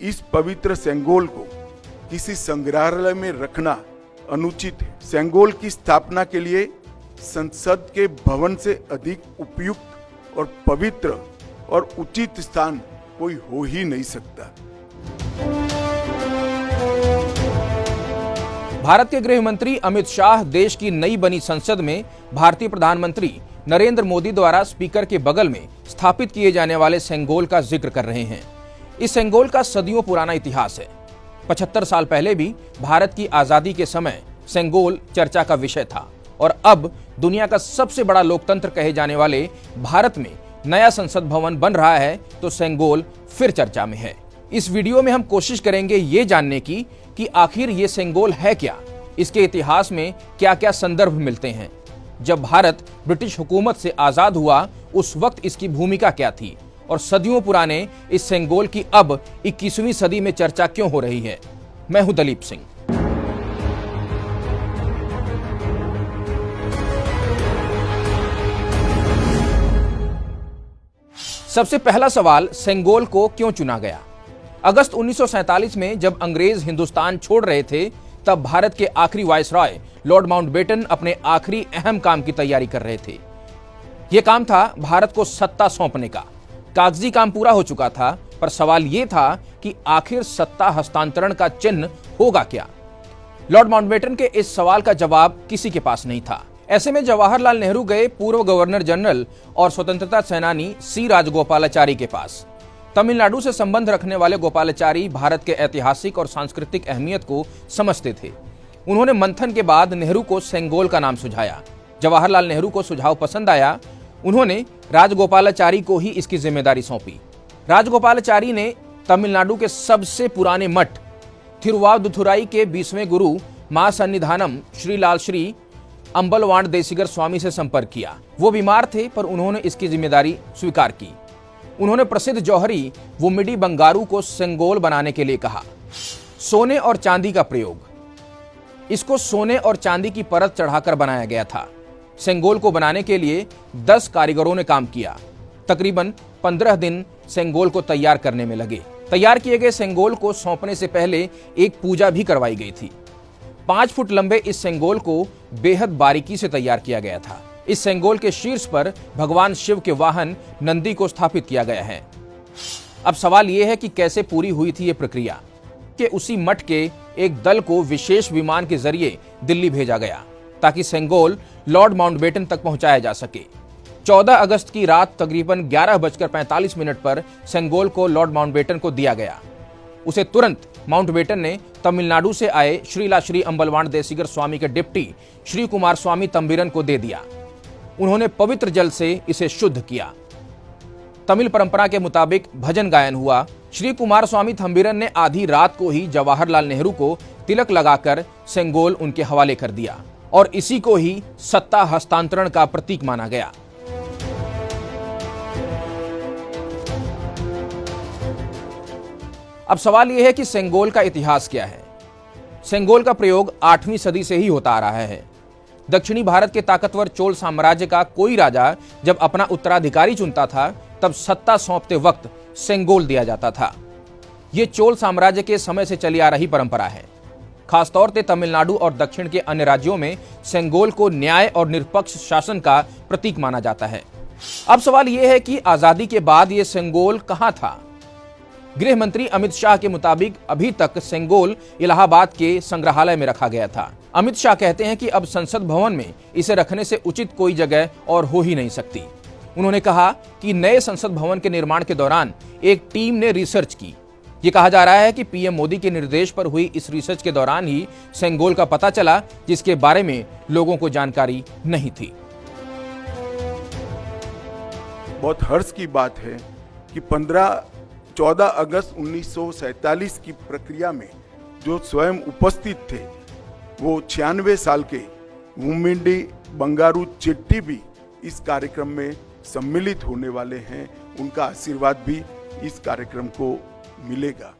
इस पवित्र सेंगोल को किसी संग्रहालय में रखना अनुचित है। सेंगोल की स्थापना के लिए संसद के भवन से अधिक उपयुक्त और पवित्र और उचित स्थान कोई हो ही नहीं सकता। भारत के गृह मंत्री अमित शाह देश की नई बनी संसद में भारतीय प्रधानमंत्री नरेंद्र मोदी द्वारा स्पीकर के बगल में स्थापित किए जाने वाले सेंगोल का जिक्र कर रहे हैं। इस सेंगोल का सदियों पुराना इतिहास है। 75 साल पहले भी भारत की आजादी के समय सेंगोल चर्चा का विषय था और अब दुनिया का सबसे बड़ा लोकतंत्र कहे जाने वाले भारत में नया संसद भवन बन रहा है तो सेंगोल फिर चर्चा में है। इस वीडियो में हम कोशिश करेंगे ये जानने की कि आखिर ये सेंगोल है क्या, इसके इतिहास में क्या क्या संदर्भ मिलते हैं, जब भारत ब्रिटिश हुकूमत से आजाद हुआ उस वक्त इसकी भूमिका क्या थी और सदियों पुराने इस सेंगोल की अब 21वीं सदी में चर्चा क्यों हो रही है। मैं हूं दलीप सिंह। सबसे पहला सवाल, सेंगोल को क्यों चुना गया? अगस्त 1947 में जब अंग्रेज हिंदुस्तान छोड़ रहे थे तब भारत के आखिरी वायसरॉय लॉर्ड माउंटबेटन अपने आखिरी अहम काम की तैयारी कर रहे थे। यह काम था भारत को सत्ता सौंपने का। कागजी काम पूरा हो चुका था, पर सवाल यह था कि आखिर सत्ता हस्तांतरण का चिन्ह होगा क्या। लॉर्ड माउंटबेटन के इस सवाल का जवाब किसी के पास नहीं था। ऐसे में जवाहरलाल नेहरू गए पूर्व गवर्नर जनरल और स्वतंत्रता सेनानी सी राजगोपालाचारी के पास। तमिलनाडु से संबंध रखने वाले गोपालाचारी भारत के ऐतिहासिक और सांस्कृतिक अहमियत को समझते थे। उन्होंने मंथन के बाद नेहरू को सेंगोल का नाम सुझाया। जवाहरलाल नेहरू को सुझाव पसंद आया। उन्होंने राजगोपालाचारी को ही इसकी जिम्मेदारी सौंपी। राजगोपालाचारी ने तमिलनाडु के सबसे पुराने मठ थिरुवादुथुराई के 20वें गुरु मां सन्निधानम श्री लाल श्री अंबलवांड देसिगर स्वामी से संपर्क किया। वो बीमार थे पर उन्होंने इसकी जिम्मेदारी स्वीकार की। उन्होंने प्रसिद्ध जौहरी वुमिडी बंगारू को सेंगोल बनाने के लिए कहा। सोने और चांदी का प्रयोग, इसको सोने और चांदी की परत चढ़ाकर बनाया गया था। सेंगोल को बनाने के लिए 10 कारीगरों ने काम किया। तकरीबन 15 दिन सेंगोल को तैयार करने में लगे। तैयार किए गए सेंगोल को सौंपने से पहले एक पूजा भी करवाई गई थी। 5 फुट लंबे इस सेंगोल को बेहद बारीकी से तैयार किया गया था। इस सेंगोल के शीर्ष पर भगवान शिव के वाहन नंदी को स्थापित किया गया है। अब सवाल यह है कि कैसे पूरी हुई थी यह प्रक्रिया। कि उसी मठ के एक दल को विशेष विमान के जरिए दिल्ली भेजा गया ताकि सेंगोल लॉर्ड माउंटबेटन तक पहुंचाया जा सके। 14 अगस्त की रात तकरीबन 11:45 पर सेंगोल को लॉर्ड माउंटबेटन को दिया गया। उसे तुरंत माउंटबेटन ने तमिलनाडु से आए श्रीला श्री अंबलवांड देसिगर स्वामी के डिप्टी श्री कुमार स्वामी तंबीरन को दे दिया। उन्होंने पवित्र जल से इसे शुद्ध किया। तमिल परंपरा के मुताबिक भजन गायन हुआ। श्री कुमार स्वामी तंबीरन ने आधी रात को ही जवाहरलाल नेहरू को तिलक लगाकर सेंगोल उनके हवाले कर दिया और इसी को ही सत्ता हस्तांतरण का प्रतीक माना गया। अब सवाल यह है कि सेंगोल का इतिहास क्या है। सेंगोल का प्रयोग 8वीं सदी से ही होता आ रहा है। दक्षिणी भारत के ताकतवर चोल साम्राज्य का कोई राजा जब अपना उत्तराधिकारी चुनता था तब सत्ता सौंपते वक्त सेंगोल दिया जाता था। यह चोल साम्राज्य के समय से चली आ रही परंपरा है। खासतौर से तमिलनाडु और दक्षिण के अन्य राज्यों में सेंगोल को न्याय और निष्पक्ष शासन का प्रतीक माना जाता है। अब सवाल यह है कि आजादी के बाद यह सेंगोल कहां था। गृह मंत्री अमित शाह के मुताबिक अभी तक सेंगोल इलाहाबाद के संग्रहालय में रखा गया था। अमित शाह कहते हैं कि अब संसद भवन में इसे रखने से उचित कोई जगह और हो ही नहीं सकती। उन्होंने कहा कि नए संसद भवन के निर्माण के दौरान एक टीम ने रिसर्च की। ये कहा जा रहा है कि पीएम मोदी के निर्देश पर हुई इस रिसर्च के दौरान ही सेंगोल का पता चला, जिसके बारे में लोगों को जानकारी नहीं थी। बहुत हर्ष की बात है कि 14 अगस्त 1947 की प्रक्रिया में जो स्वयं उपस्थित थे वो 96 साल के वुमिडी बंगारू चेट्टी भी इस कार्यक्रम में सम्मिलित होने वाले हैं। उनका आशीर्वाद भी इस कार्यक्रम को मिलेगा।